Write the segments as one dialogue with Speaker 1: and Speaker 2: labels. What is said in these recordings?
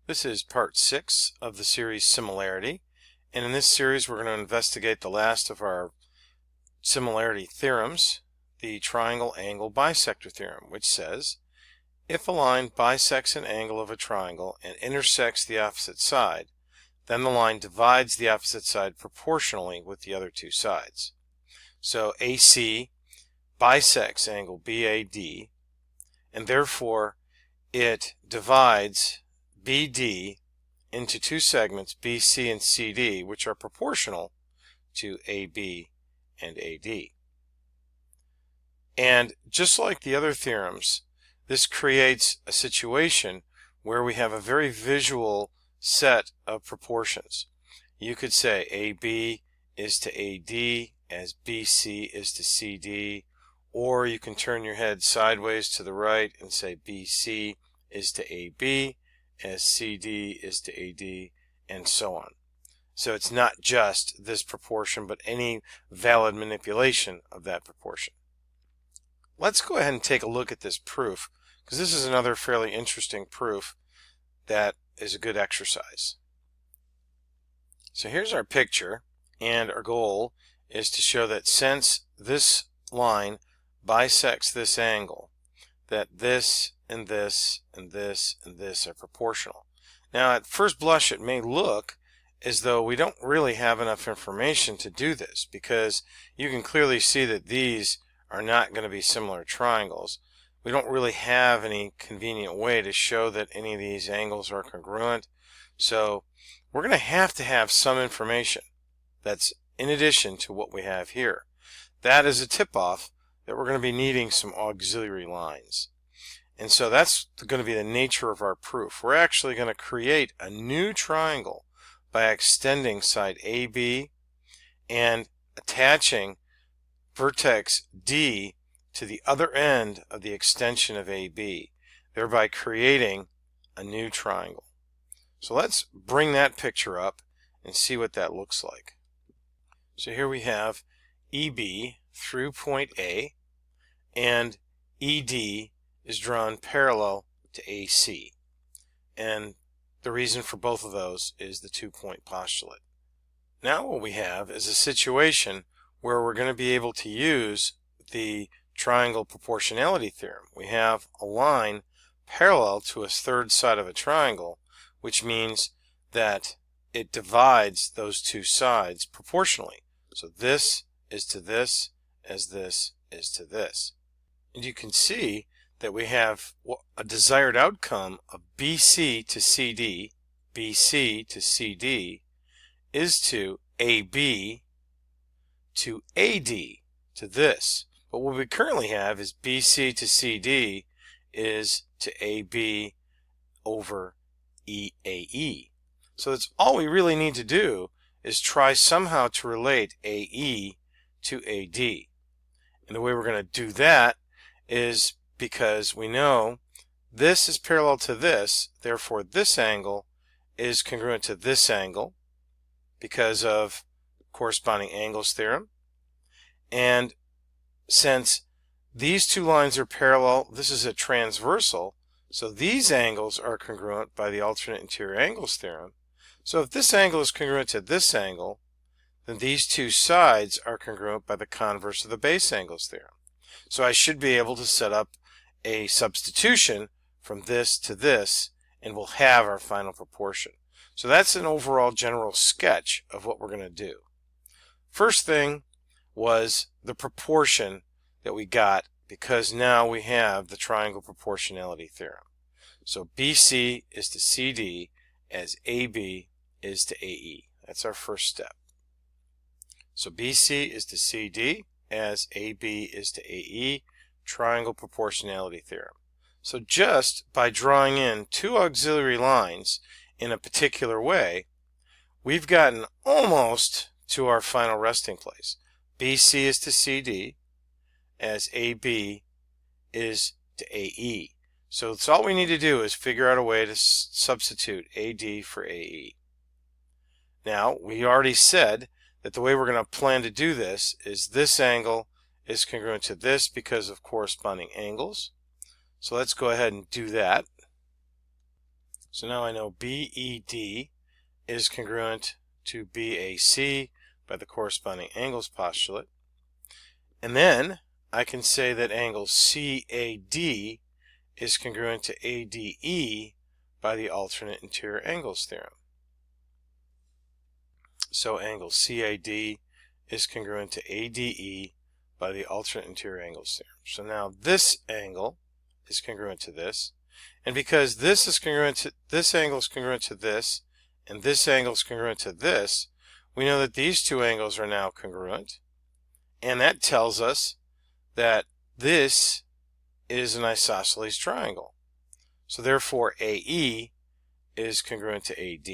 Speaker 1: This is part 6 of the series Similarity, and in this series we're going to investigate the last of our similarity theorems, the triangle angle bisector theorem, which says if a line bisects an angle of a triangle and intersects the opposite side, then the line divides the opposite side proportionally with the other two sides. So AC bisects angle BAD, and therefore it divides BD into two segments, BC and CD, which are proportional to AB and AD. And just like the other theorems, this creates a situation where we have a very visual set of proportions. You could say AB is to AD as BC is to CD, or you can turn your head sideways to the right and say BC is to AB as CD is to AD, and so on. So it's not just this proportion, but any valid manipulation of that proportion. Let's go ahead and take a look at this proof, because this is another fairly interesting proof that is a good exercise. So here's our picture, and our goal is to show that since this line bisects this angle, that this and this and this and this are proportional. Now at first blush it may look as though we don't really have enough information to do this, because you can clearly see that these are not going to be similar triangles. We don't really have any convenient way to show that any of these angles are congruent, so we're going to have some information that's in addition to what we have here. That is a tip-off that we're going to be needing some auxiliary lines. And so that's going to be the nature of our proof. We're actually going to create a new triangle by extending side AB and attaching vertex D to the other end of the extension of AB, thereby creating a new triangle. So let's bring that picture up and see what that looks like. So here we have EB through point A, and ED is drawn parallel to AC, and the reason for both of those is the two-point postulate. Now what we have is a situation where we're going to be able to use the triangle proportionality theorem. We have a line parallel to a third side of a triangle, which means that it divides those two sides proportionally. So this is to this as this is to this. And you can see that we have a desired outcome of BC to CD, BC to CD is to AB to AD to this. But what we currently have is BC to CD is to AB over EAE. So that's all we really need to do is try somehow to relate AE to AD. And the way we're going to do that is because we know this is parallel to this, therefore this angle is congruent to this angle because of corresponding angles theorem. And since these two lines are parallel, this is a transversal, so these angles are congruent by the alternate interior angles theorem. So if this angle is congruent to this angle, then these two sides are congruent by the converse of the base angles theorem. So I should be able to set up a substitution from this to this, and we'll have our final proportion. So that's an overall general sketch of what we're going to do. First thing was the proportion that we got, because now we have the triangle proportionality theorem. So BC is to CD as AB is to AE. That's our first step. So BC is to CD as AB is to AE, triangle proportionality theorem. So just by drawing in two auxiliary lines in a particular way, we've gotten almost to our final resting place. BC is to CD as AB is to AE. So it's all we need to do is figure out a way to substitute AD for AE. Now, we already said that the way we're going to plan to do this is this angle is congruent to this because of corresponding angles. So let's go ahead and do that. So now I know BED is congruent to BAC by the corresponding angles postulate. And then I can say that angle CAD is congruent to ADE by the alternate interior angles theorem. So angle CAD is congruent to ADE by the alternate interior angles theorem. So now this angle is congruent to this, and because this is congruent to this angle is congruent to this, and this angle is congruent to this, we know that these two angles are now congruent, and that tells us that this is an isosceles triangle. So therefore AE is congruent to AD.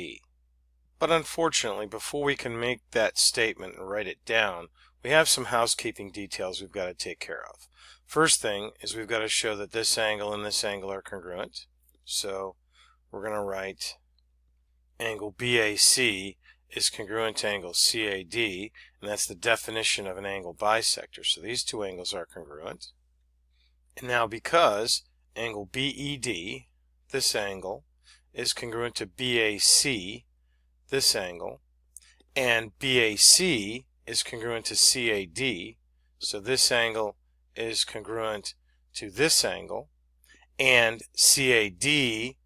Speaker 1: But unfortunately, before we can make that statement and write it down, we have some housekeeping details we've got to take care of. First thing is we've got to show that this angle and this angle are congruent. So we're going to write angle BAC is congruent to angle CAD, and that's the definition of an angle bisector. So these two angles are congruent. And now because angle BED, this angle, is congruent to BAC, this angle, and BAC is congruent to CAD, so this angle is congruent to this angle, and CAD,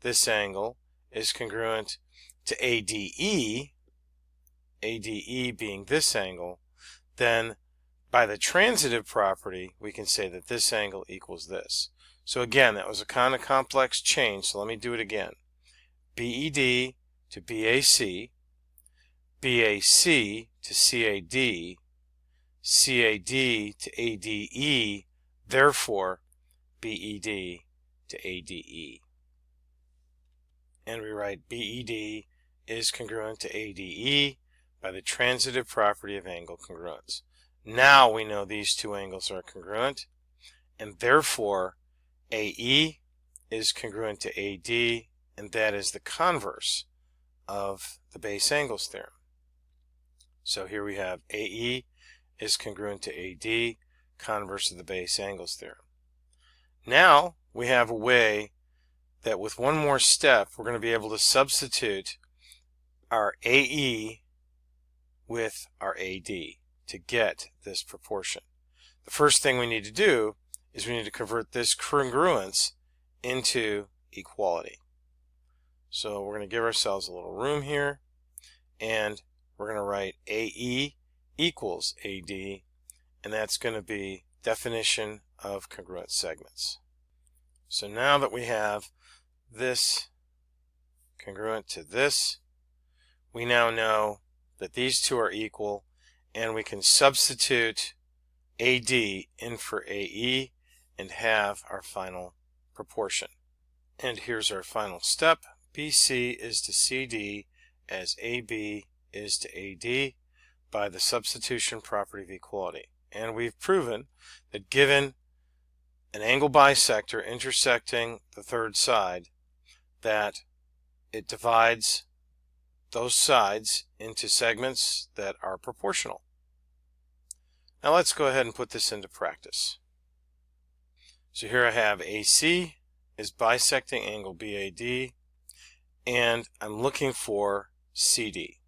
Speaker 1: this angle, is congruent to ADE, ADE being this angle, then by the transitive property we can say that this angle equals this. So again, that was a kind of complex change, so let me do it again. BED to BAC, BAC to CAD, CAD to ADE, therefore BED to ADE. And we write BED is congruent to ADE by the transitive property of angle congruence. Now we know these two angles are congruent, and therefore AE is congruent to AD, and that is the converse of the base angles theorem. So here we have AE is congruent to AD, converse of the base angles theorem. Now we have a way that with one more step we're going to be able to substitute our AE with our AD to get this proportion. The first thing we need to do is we need to convert this congruence into equality. So we're going to give ourselves a little room here, and we're going to write AE equals AD, and that's going to be definition of congruent segments. So now that we have this congruent to this, we now know that these two are equal, and we can substitute AD in for AE and have our final proportion. And here's our final step. BC is to CD as AB is to AD by the substitution property of equality. And we've proven that given an angle bisector intersecting the third side, that it divides those sides into segments that are proportional. Now let's go ahead and put this into practice. So here I have AC is bisecting angle BAD, and I'm looking for CD.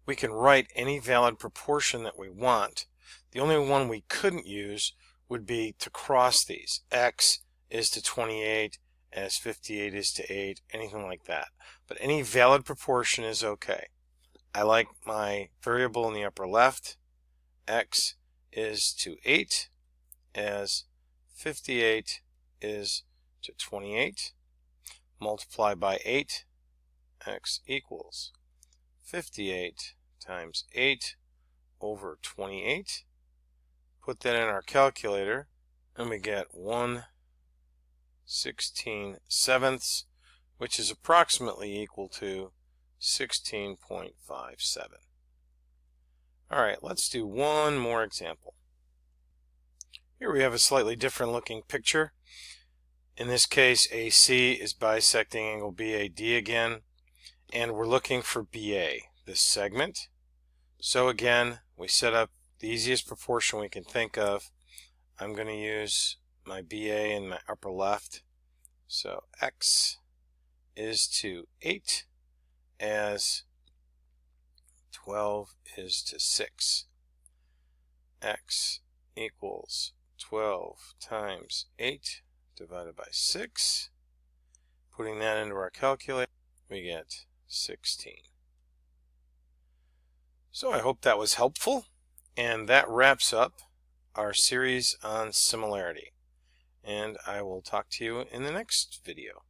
Speaker 1: We can write any valid proportion that we want. The only one we couldn't use would be to cross these. X is to 28 as 58 is to 8, anything like that. But any valid proportion is okay. I like my variable in the upper left. X is to 8 as 58 is to 28. Multiply by 8. X equals 58 times 8 over 28. Put that in our calculator, and we get 1/16/7, which is approximately equal to 16.57. Alright, let's do one more example. Here we have a slightly different looking picture. In this case, AC is bisecting angle BAD again, and we're looking for BA, this segment. So again, we set up the easiest proportion we can think of. I'm going to use my BA in my upper left. So X is to 8 as 12 is to 6. X equals 12 times 8 divided by 6. Putting that into our calculator, we get 16. So I hope that was helpful, and that wraps up our series on similarity. And I will talk to you in the next video.